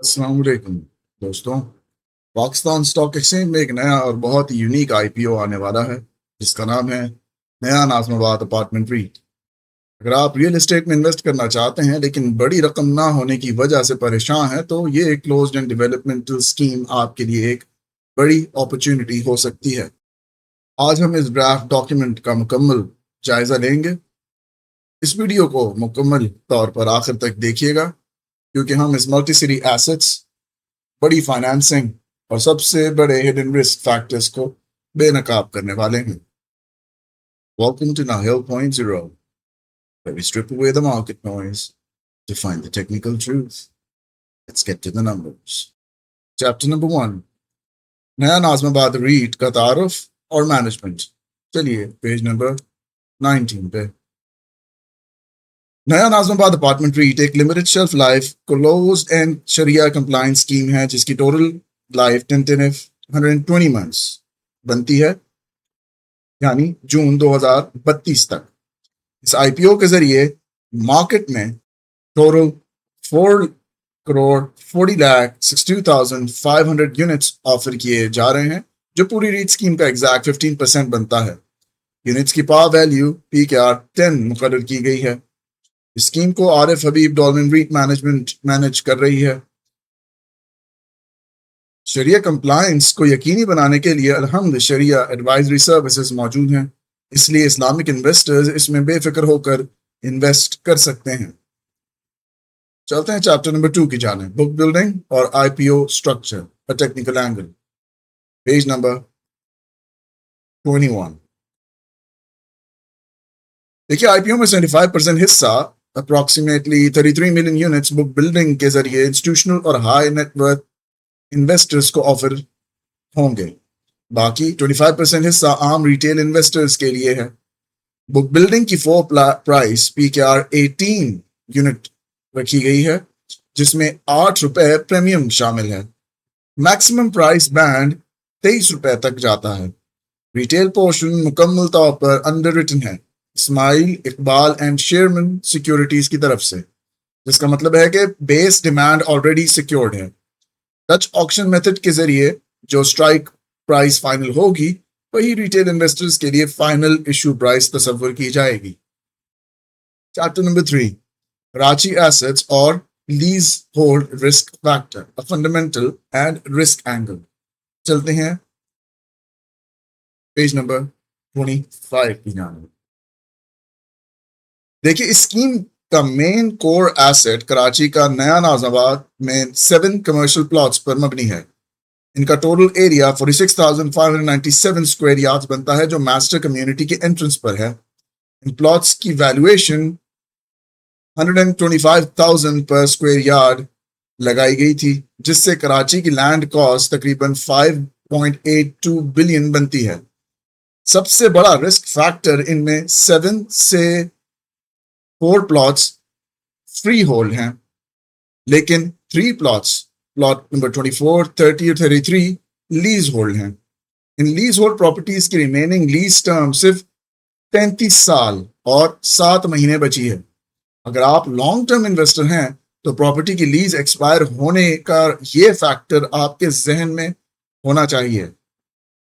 अस्सलाम वालेकुम दोस्तों। पाकिस्तान स्टॉक एक्सचेंज में एक नया और बहुत ही यूनिक आईपीओ आने वाला है जिसका नाम है नया नाज़िमाबाद अपार्टमेंट REIT। अगर आप रियल एस्टेट में इन्वेस्ट करना चाहते हैं लेकिन बड़ी रकम ना होने की वजह से परेशान हैं तो ये एक क्लोज्ड एंड डेवलपमेंटल स्कीम आपके लिए एक बड़ी अपॉर्चुनिटी हो सकती है। आज हम इस ड्राफ्ट डॉक्यूमेंट का मुकम्मल जायजा लेंगे। इस वीडियो को मुकम्मल तौर पर आखिर तक देखिएगा क्योंकि हम इस मल्टी सिटी एसेट्स, बड़ी फाइनेंसिंग और सबसे बड़े हिडन रिस्क फैक्टर्स को बेनकाब करने वाले हैं। Welcome to Nahil Point Zero, where we strip away the market noise to find the technical truth. Let's get to the numbers. Chapter number 1, नया नाज़िमाबाद REIT का तारुफ और मैनेजमेंट। चलिए पेज नंबर 19 पे। नया नाज़िमाबाद अपार्टमेंट REIT एक limited shelf life closed end sharia compliance scheme है जिसकी टोटल लाइफ टेंटेटिव 120 मंथ्स बनती है, यानी जून 2032 तक। इस आईपीओ के जरिए मार्केट में टोटल 4,40,62,500 यूनिट्स ऑफर किए जा रहे हैं, जो पूरी रीट स्कीम का एग्जैक्ट 15% बनता है। यूनिट्स की पावर वैल्यू PKR 10 मुकर्रर की गई है। इस स्कीम को आरिफ हबीब डॉल्मेन REIT मैनेजमेंट मैनेज कर रही है। शरिया कंप्लायंस को यकीनी बनाने के लिए अलहम्द शरिया एडवाइजरी सर्विसेज मौजूद हैं, इसलिए इस्लामिक इन्वेस्टर्स इसमें बेफिक्र होकर इन्वेस्ट कर सकते हैं। चलते हैं चैप्टर नंबर 2 की जाने, बुक बिल्डिंग और IPO structure, a technical angle. Page number 21। देखिए, आईपीओ में 75% हिस्सा approximately 33 million units book building के जरिए इंस्टीट्यूशनल और हाई नेटवर्थ इन्वेस्टर्स को ऑफर होंगे। बाकी 25% हिस्सा आम रिटेल इन्वेस्टर्स के लिए है। बुक बिल्डिंग की फ्लोर प्राइस PKR 18 यूनिट रखी गई है, जिसमें ₹8 प्रीमियम शामिल है। मैक्सिमम प्राइस बैंड ₹23 तक जाता है। रिटेल पोर्शन मुकम्मल तौर पर अंडर रिटन है Ismail Iqbal and shareman securities की तरफ से, जिसका मतलब है कि बेस डिमांड ऑलरेडी सिक्योर्ड है। डच ऑक्शन मेथड के जरिए जो स्ट्राइक प्राइस फाइनल होगी वही रिटेल इन्वेस्टर्स के लिए फाइनल इशू प्राइस तस्वर की जाएगी। चैप्टर नंबर 3, कराची एसेट्स और lease hold risk factor, a fundamental and risk angle. चलते हैं पेज नंबर 25 की जानिब। देखिए, इस स्कीम का मेन कोर एसेट कराची का नया नाज़िमाबाद में 7 कमर्शियल प्लॉट्स पर मबनी है। इनका टोटल एरिया 46,597 स्क्वायर यार्ड्स बनता है, जो मास्टर कम्युनिटी के एंट्रेंस पर है। इन प्लॉट्स की वैल्यूएशन 125,000 पर स्क्वायर यार्ड लगाई गई थी, जिससे कराची की लैंड कॉस्ट तकरीबन 5.82 बिलियन बनती है। सबसे बड़ा रिस्क फैक्टर इनमें 7 से 4 प्लॉट्स फ्री होल्ड हैं, लेकिन 3 प्लॉट्स, प्लॉट नंबर 24, 30 और 33 लीज होल्ड हैं। इन लीज होल्ड प्रॉपर्टीज की रिमेनिंग लीज टर्म सिर्फ 33 साल और 7 महीने बची है। अगर आप लॉन्ग टर्म इन्वेस्टर हैं तो प्रॉपर्टी की लीज एक्सपायर होने का ये फैक्टर आपके जहन में होना चाहिए।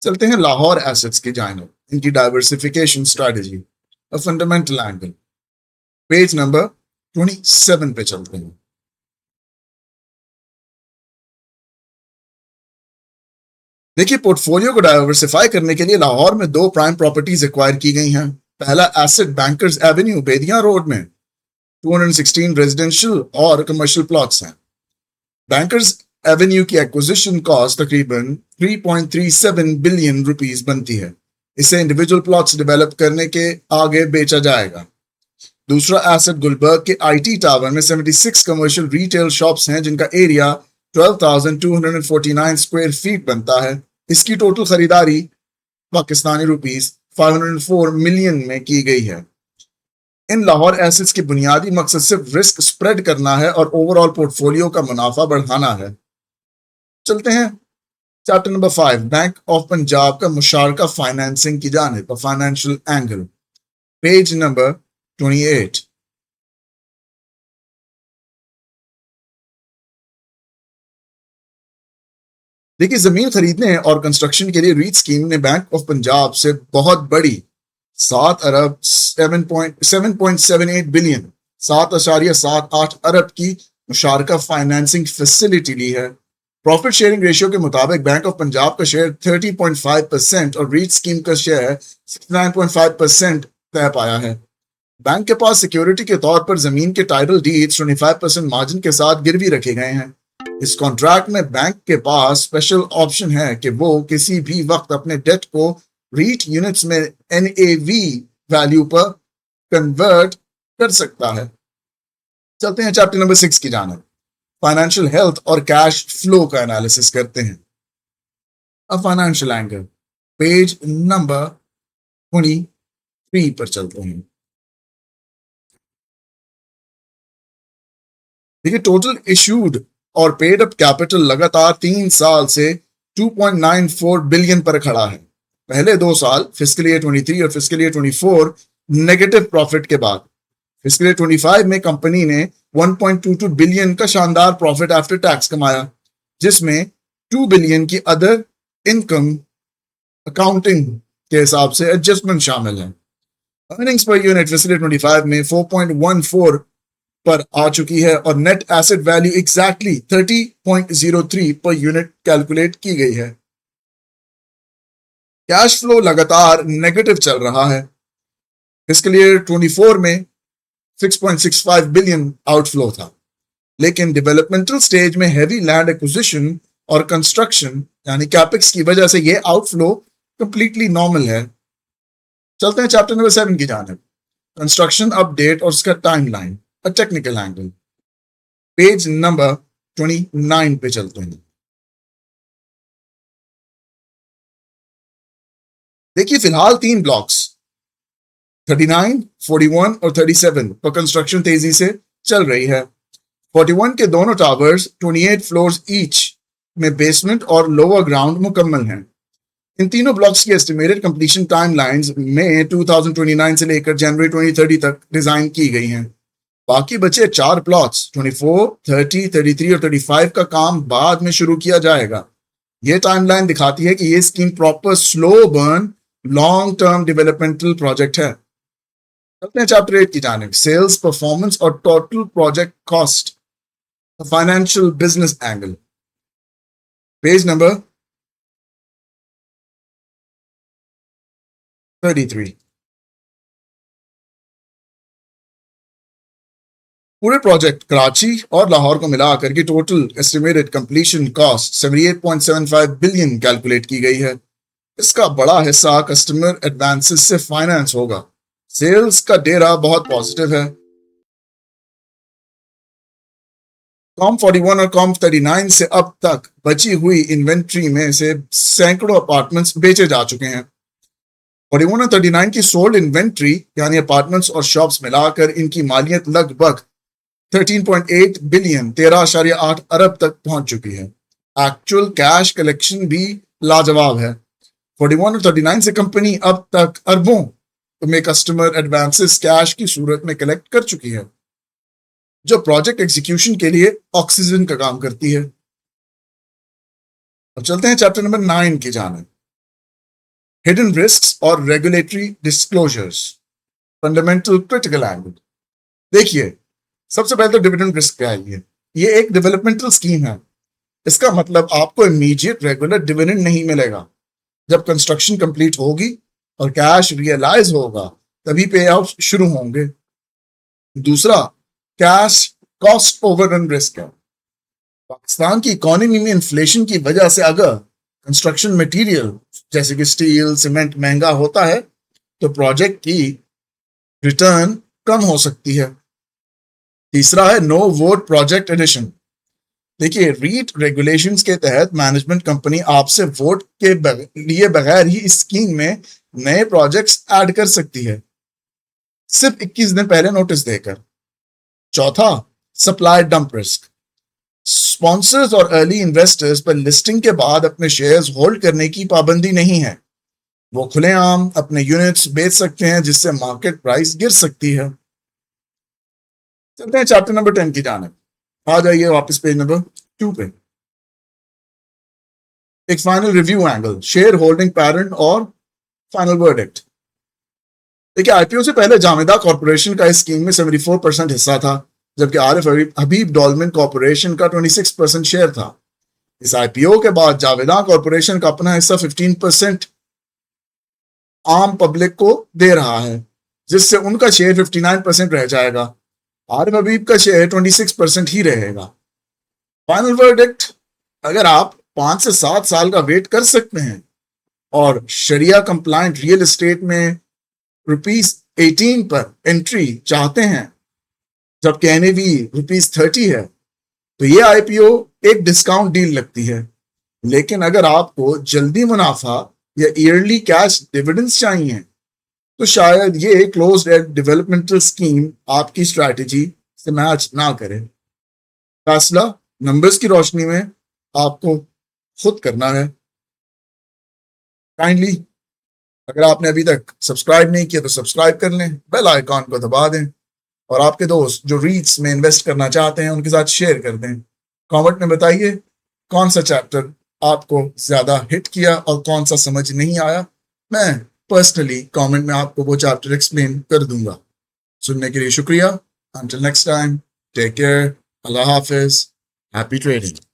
चलते हैं लाहौर एसेट्स की जानिब, इनकी diversification strategy, a fundamental angle. Page number 27 पे चलते हैं। देखिए, पोर्टफोलियो को डाइवर्सिफाई करने के लिए लाहौर में 2 प्राइम प्रॉपर्टीज एक्वायर की गई हैं। पहला एसेट बैंकर्स एवेन्यू बेदिया रोड में 216 रेजिडेंशियल और कमर्शियल प्लॉट्स हैं। बैंकर्स एवेन्यू की एक्विजिशन कॉस्ट तकरीबन 3.37 बिलियन रुपीस बनती है। इसे इंडिविजुअल प्लॉट्स डेवलप करने के आगे बेचा जाएगा। दूसरा एसेट गुलबर्ग के IT टावर में 76 कमर्शियल रिटेल शॉप्स हैं, जिनका एरिया 12,249 स्क्वायर फीट बनता है। इसकी टोटल खरीदारी पाकिस्तानी रुपीस 504 मिलियन में की गई है। इन लाहौर एसेट्स की बुनियादी मकसद सिर्फ रिस्क स्प्रेड करना है और ओवरऑल पोर्टफोलियो का मुनाफा बढ़ाना है। चलते हैं chapter number 5, bank of Punjab का मुशारका फाइनेंसिंग की जानिब, फाइनेंशियल एंगल। Page number 28। देखिए, जमीन खरीदने और कंस्ट्रक्शन के लिए रीट स्कीम ने बैंक ऑफ पंजाब से बहुत बड़ी 7 अरब 7.78 बिलियन 7.78 अरब की मुशारका फाइनेंसिंग फैसिलिटी ली है। प्रॉफिट शेयरिंग रेशियो के मुताबिक बैंक ऑफ पंजाब का शेयर 30.5% और रीट स्कीम का शेयर 69.5% तय पाया है। बैंक के पास सिक्योरिटी के तौर पर जमीन के टाइटल डीड्स 25% मार्जिन के साथ गिरवी रखे गए हैं। इस कॉन्ट्रैक्ट में बैंक के पास स्पेशल ऑप्शन है कि वो किसी भी वक्त अपने डेट को रीट यूनिट्स में एनएवी वैल्यू पर कन्वर्ट कर सकता है। चलते हैं चैप्टर नंबर 6 की जानिब। फाइनेंशियल हेल्थ और कैश फ्लो का एनालिसिस करते हैं। अब फाइनेंशियल एंगल, पेज नंबर 23 पर चलते हैं। देखिए, टोटल इशूड और पेड अप कैपिटल लगातार 3 साल से 2.94 बिलियन पर खड़ा है। पहले 2 साल फिस्कल ईयर 23 और फिस्कल ईयर 24 नेगेटिव प्रॉफिट के बाद फिस्कल ईयर 25 में कंपनी ने 1.22 बिलियन का शानदार प्रॉफिट आफ्टर टैक्स कमाया, जिसमें 2 बिलियन की अदर इनकम अकाउंटिंग के हिसाब से एडजस्टमेंट शामिल है। Earnings per unit fiscal year 25 में 4.14 पर आ चुकी है और net asset value exactly 30.03 per unit calculate की गई है। कैश फ्लो लगातार नेगेटिव चल रहा है। फिस्कल ईयर 24 में 6.65 बिलियन आउटफ्लो था, लेकिन डेवलपमेंटल स्टेज में हैवी लैंड एक्विजिशन और कंस्ट्रक्शन यानी कैपेक्स की वजह से यह आउटफ्लो कंप्लीटली नॉर्मल है। चलते हैं चैप्टर नंबर 7 की जानिब। कंस्ट्रक्शन अपडेट और उसका timeline, a technical angle, page number 29 पे चलते हैं। देखिए, फिलहाल 3 ब्लॉक्स 39, 41 और 37 पर कंस्ट्रक्शन तेजी से चल रही है। 41 के दोनों टावर्स 28 फ्लोर्स ईच में बेसमेंट और लोअर ग्राउंड मुकम्मल हैं। इन तीनों ब्लॉक्स की एस्टिमेटेड कंप्लीशन टाइमलाइंस में 2029 से लेकर जनवरी 2030 तक डिजाइन की गई हैं। बाकी बचे 4 प्लॉट्स 24, 30, 33 और 35 का काम बाद में शुरू किया जाएगा। यह टाइमलाइन दिखाती है कि यह scheme proper slow burn long term developmental project है। चलते हैं चैप्टर 8 की जानिब, सेल्स परफॉर्मेंस और total project cost, financial business angle, page number 33। पूरे प्रोजेक्ट कराची और लाहौर को मिलाकर की total estimated completion cost 78.75 billion calculate की गई है। इसका बड़ा हिस्सा कस्टमर एडवांसेस से फाइनेंस होगा। सेल्स का डेरा बहुत पॉजिटिव है। कॉम 41 और कॉम 39 से अब तक बची हुई इन्वेंट्री में से सैकड़ों अपार्टमेंट्स बेचे जा चुके हैं। 41 और 39 की सोल्ड इन्वेंट्री यानी अपार्टमेंट्स और शॉप्स मिलाकर इनकी मालियत लगभग 13.8 बिलियन 13.8 अरब तक पहुंच चुकी है। एक्चुअल कैश कलेक्शन भी लाजवाब है। 41 और 39 से कंपनी अब तक अरबों में कस्टमर एडवांसेस कैश की सूरत में कलेक्ट कर चुकी है, जो प्रोजेक्ट एग्जीक्यूशन के लिए ऑक्सीजन का काम करती है। अब चलते हैं चैप्टर नंबर 9 की जानिब, हिडन रिस्क्स और regulatory disclosures, fundamental critical angle. देखिए, सबसे पहले तो डिविडेंड रिस्क क्या है। ये एक डेवलपमेंटल स्कीम है। इसका मतलब आपको इमीडिएट रेगुलर डिविडेंड नहीं मिलेगा। जब कंस्ट्रक्शन कंप्लीट होगी और कैश रियलाइज होगा तभी पे आउट शुरू होंगे। दूसरा, कैश कॉस्ट ओवररन रिस्क है। पाकिस्तान की इकोनॉमी में इन्फ्लेशन की वजह से अगर कंस्ट्रक्शन मटेरियल जैसे कि स्टील सीमेंट महंगा होता है तो प्रोजेक्ट की रिटर्न कम हो सकती है। तीसरा है नो वोट प्रोजेक्ट एडिशन। देखिए, रीट रेगुलेशंस के तहत मैनेजमेंट कंपनी आपसे वोट के लिए बगैर ही इस स्कीम में नए प्रोजेक्ट्स ऐड कर सकती है, सिर्फ 21 दिन पहले नोटिस देकर। चौथा, सप्लाई डंप रिस्क। स्पॉन्सर्स और अर्ली इन्वेस्टर्स पर लिस्टिंग के बाद अपने शेयर्स होल्ड करने की पाबंदी नहीं है। वो खुलेआम अपने यूनिट्स बेच सकते हैं, जिससे मार्केट प्राइस गिर सकती है। चलते हैं चैप्टर नंबर 10 की जानिब। आ जाइए वापस पेज नंबर 2 पे। एक final review angle, share holding pattern और फाइनल वर्डिक्ट। देखिए, आईपीओ से पहले जावेदा कॉर्पोरेशन का इस स्कीम में 74% हिस्सा था, जबकि आरिफ हबीब डॉलमेन कॉर्पोरेशन का 26% शेयर था। इस आईपीओ के बाद जावेदा कॉर्पोरेशन का अपना हिस्सा 15% आम पब्लिक को दे रहा है, जिससे उनका शेयर 59% रह जाएगा। आरिफ हबीब का शेयर 26% ही रहेगा। फाइनल वर्डिक्ट, अगर आप 5 से 7 साल का वेट कर सकते हैं और शरिया कंप्लायंट रियल एस्टेट में ₹18 पर एंट्री चाहते हैं, जबकि एनएवी ₹30 है, तो ये आईपीओ एक डिस्काउंट डील लगती है। लेकिन अगर आपको जल्दी मुनाफा या ईयरली कैश डिविडेंड्स चाहिए, तो शायद ये क्लोज्ड एंड डेवलपमेंटल स्कीम आपकी स्ट्रैटेजी से मैच ना करे। फैसला नंबर्स की रोशनी में आपको खुद करना है। काइंडली, अगर आपने अभी तक सब्सक्राइब नहीं किया तो सब्सक्राइब कर लें, बेल आइकॉन को दबा दें और आपके दोस्त जो रीट्स में इन्वेस्ट करना चाहते हैं उनके साथ शेयर कर दें। कमेंट में बताइए कौन सा चैप्टर आपको ज्यादा हिट किया और कौन सा समझ नहीं आया। मैं पर्सनली कमेंट में आपको वो चैप्टर एक्सप्लेन कर दूंगा। सुनने के लिए शुक्रिया। Until next time, take care. Allah Hafiz. Happy trading.